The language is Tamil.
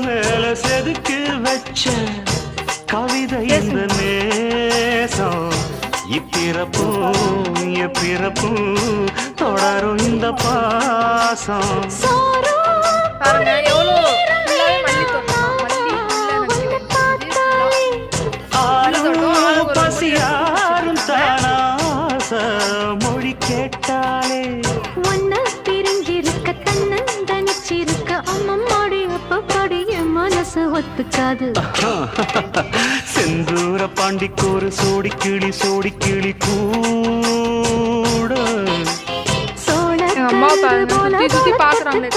மேல செதுக்கு வச்ச கவிதை இந்த நேசம் இப்பிறப்பும் எப்பிறப்பும் தொடரும் இந்த பாசம் பாருங்க எவ்வளோ பசியாரும் தானாச மொழி கேட்டாலே ஒன்ன பிரிஞ்சிருக்க தன்னந்தனிச்சிருக்க அம்மம்மாடி அப்பப்பாடி என் மனசு ஒத்துக்காது செந்தூர பாண்டிக்கு ஒரு சோடி கிளி கூட அம்மா பாருங்க சுத்தி சுத்தி பாக்குறாங்களே